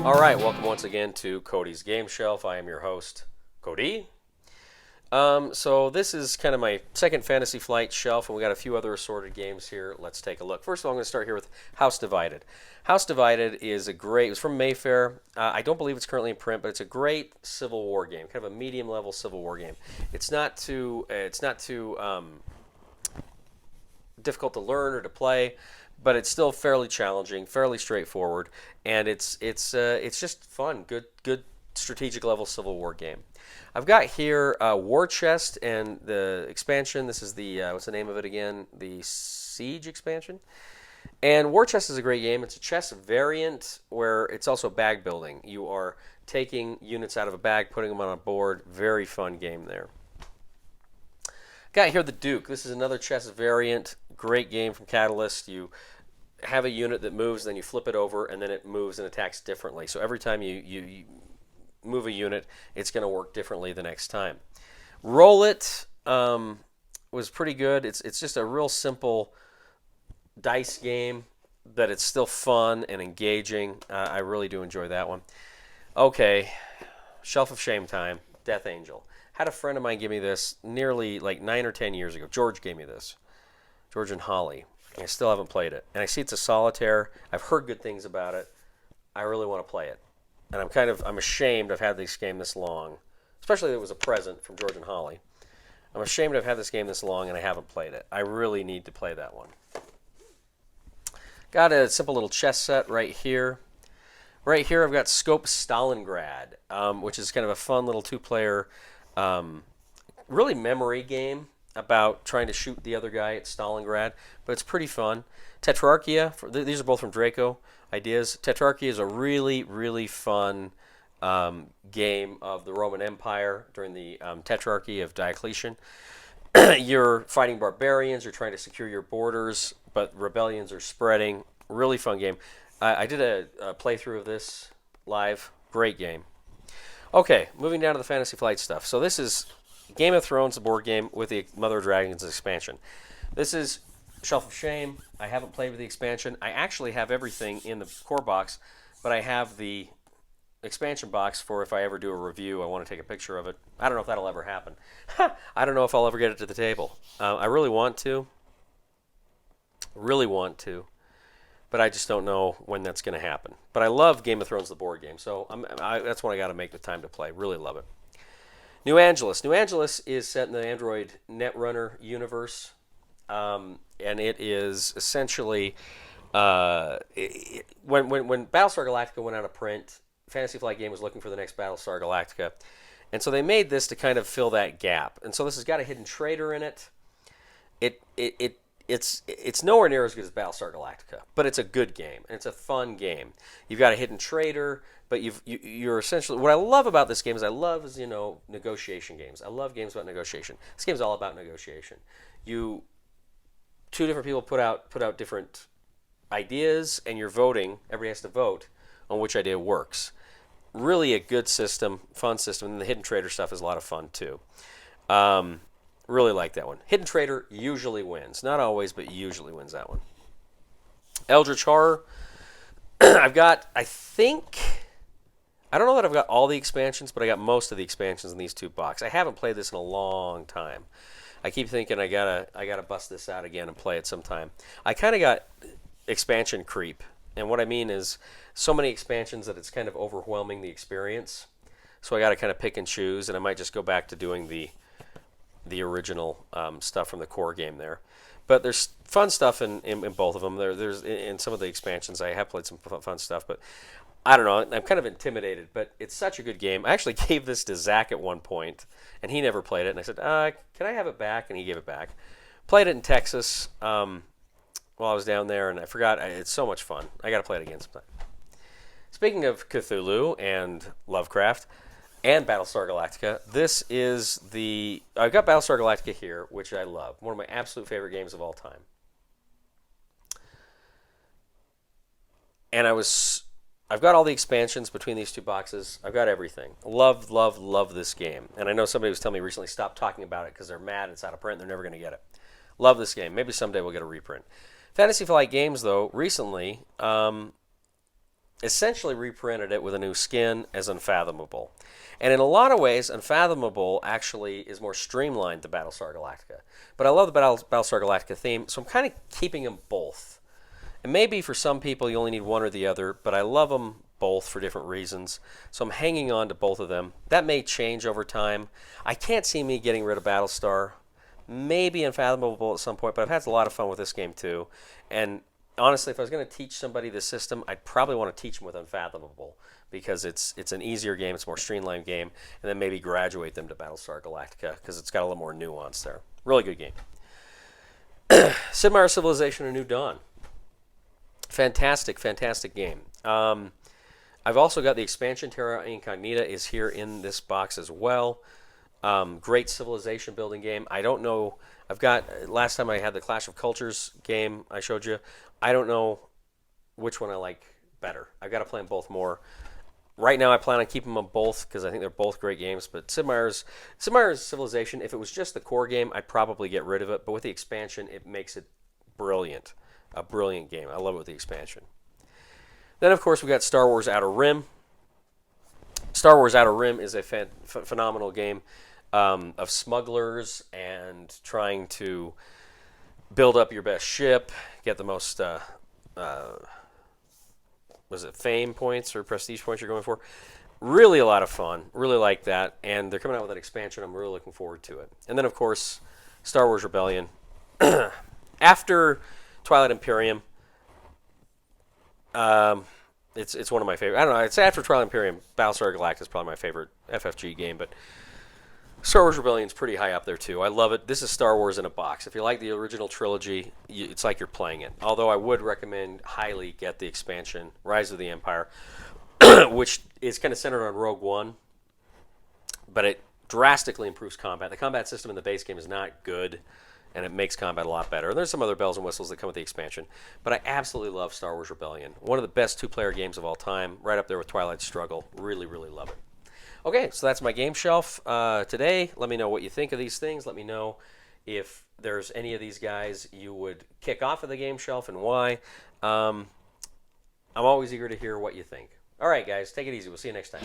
All right, welcome once again to Cody's Game Shelf. I am your host, Cody. So this is kind of my second Fantasy Flight shelf, and we got a few other assorted games here. Let's take a look. First of all, I'm going to start here with House Divided. House Divided is a great. It was from Mayfair. I don't believe it's currently in print, but it's a great Civil War game, kind of a medium-level Civil War game. It's not too difficult to learn or to play, but it's still fairly challenging, fairly straightforward, and it's just fun. Good strategic level Civil War game. I've got here Warchest and the expansion. This is the what's the name of it again? The Siege expansion. And Warchest is a great game. It's a chess variant where it's also bag building. You are taking units out of a bag, putting them on a board. Very fun game there. Got here the Duke. This is another chess variant. Great game from Catalyst. You have a unit that moves, then you flip it over, and then it moves and attacks differently. So every time you move a unit, it's going to work differently the next time. Roll It was pretty good. It's just a real simple dice game, but it's still fun and engaging. I really do enjoy that one. Okay, Shelf of Shame time. Death Angel. Had a friend of mine give me this nearly like 9 or 10 years ago. George gave me this. George and Holly. I still haven't played it. And I see it's a solitaire. I've heard good things about it. I really want to play it. And I'm ashamed I've had this game this long. Especially that it was a present from George and Holly. I'm ashamed I've had this game this long and I haven't played it. I really need to play that one. Got a simple little chess set right here. Right here I've got Scope Stalingrad, which is kind of a fun little two-player, really memory game about trying to shoot the other guy at Stalingrad, but it's pretty fun. Tetrarchia, these are both from Draco Ideas. Tetrarchia is a really, really fun game of the Roman Empire during the Tetrarchy of Diocletian. You're fighting barbarians, you're trying to secure your borders, but rebellions are spreading. Really fun game. I did a playthrough of this live. Great game. Okay, moving down to the Fantasy Flight stuff. So this is Game of Thrones, the board game, with the Mother of Dragons expansion. This is Shelf of Shame. I haven't played with the expansion. I actually have everything in the core box, but I have the expansion box for if I ever do a review. I want to take a picture of it. I don't know if that'll ever happen. I don't know if I'll ever get it to the table. I really want to. Really want to. But I just don't know when that's going to happen. But I love Game of Thrones, the board game, so that's what I got to make the time to play. Really love it. New Angeles. New Angeles is set in the Android Netrunner universe, and it is essentially when Battlestar Galactica went out of print, Fantasy Flight Game was looking for the next Battlestar Galactica, and so they made this to kind of fill that gap. And so this has got a hidden traitor in it. It's nowhere near as good as Battlestar Galactica, but it's a good game and it's a fun game. You've got a hidden traitor, but you're essentially, what I love about this game is negotiation games. I love games about negotiation. This game's all about negotiation. Two different people put out different ideas, and you're voting. Everybody has to vote on which idea works. Really a good system, fun system, and the hidden traitor stuff is a lot of fun too. Really like that one. Hidden Traitor usually wins. Not always, but usually wins that one. Eldritch Horror. I don't know that I've got all the expansions, but I got most of the expansions in these two boxes. I haven't played this in a long time. I keep thinking I gotta bust this out again and play it sometime. I kind of got expansion creep, and what I mean is so many expansions that it's kind of overwhelming the experience. So I got to kind of pick and choose, and I might just go back to doing the original stuff from the core game there. But there's fun stuff in both of them. There's in some of the expansions I have played some fun stuff, but I don't know. I'm kind of intimidated, but it's such a good game. I actually gave this to Zach at one point, and he never played it. And I said, can I have it back? And he gave it back. Played it in Texas while I was down there, and I forgot. It's so much fun. I got to play it again sometime. Speaking of Cthulhu and Lovecraft and Battlestar Galactica, I've got Battlestar Galactica here, which I love. One of my absolute favorite games of all time. And I've got all the expansions between these two boxes. I've got everything. Love, love, love this game. And I know somebody was telling me recently, stop talking about it because they're mad it's out of print and they're never going to get it. Love this game. Maybe someday we'll get a reprint. Fantasy Flight Games, though, recently essentially reprinted it with a new skin as Unfathomable. And in a lot of ways, Unfathomable actually is more streamlined than Battlestar Galactica. But I love the Battlestar Galactica theme, so I'm kind of keeping them both. And maybe for some people you only need one or the other, but I love them both for different reasons. So I'm hanging on to both of them. That may change over time. I can't see me getting rid of Battlestar. Maybe Unfathomable at some point, but I've had a lot of fun with this game too. And honestly, if I was going to teach somebody the system, I'd probably want to teach them with Unfathomable because it's an easier game, it's a more streamlined game, and then maybe graduate them to Battlestar Galactica because it's got a little more nuance there. Really good game. Sid Meier's Civilization: A New Dawn. Fantastic, fantastic game. I've also got the expansion. Terra Incognita is here in this box as well. Great civilization building game. I don't know. I've got, last time I had the Clash of Cultures game I showed you. I don't know which one I like better. I've got to play them both more. Right now I plan on keeping them both because I think they're both great games. But Sid Meier's Civilization, if it was just the core game, I'd probably get rid of it. But with the expansion, it makes it brilliant. A brilliant game. I love it with the expansion. Then, of course, we got Star Wars Outer Rim. Star Wars Outer Rim is a phenomenal game of smugglers and trying to build up your best ship, get the most, was it fame points or prestige points you're going for? Really a lot of fun. Really like that. And they're coming out with an expansion. I'm really looking forward to it. And then, of course, Star Wars Rebellion. After Twilight Imperium, it's one of my favorite. I don't know. It's after Twilight Imperium. Battlestar Galactica is probably my favorite FFG game, but Star Wars Rebellion is pretty high up there too. I love it. This is Star Wars in a box. If you like the original trilogy, it's like you're playing it. Although I would recommend highly get the expansion, Rise of the Empire, which is kind of centered on Rogue One, but it drastically improves combat. The combat system in the base game is not good, and it makes combat a lot better. And there's some other bells and whistles that come with the expansion. But I absolutely love Star Wars Rebellion. One of the best two-player games of all time, right up there with Twilight Struggle. Really, really love it. Okay, so that's my game shelf today. Let me know what you think of these things. Let me know if there's any of these guys you would kick off of the game shelf and why. I'm always eager to hear what you think. All right, guys, take it easy. We'll see you next time.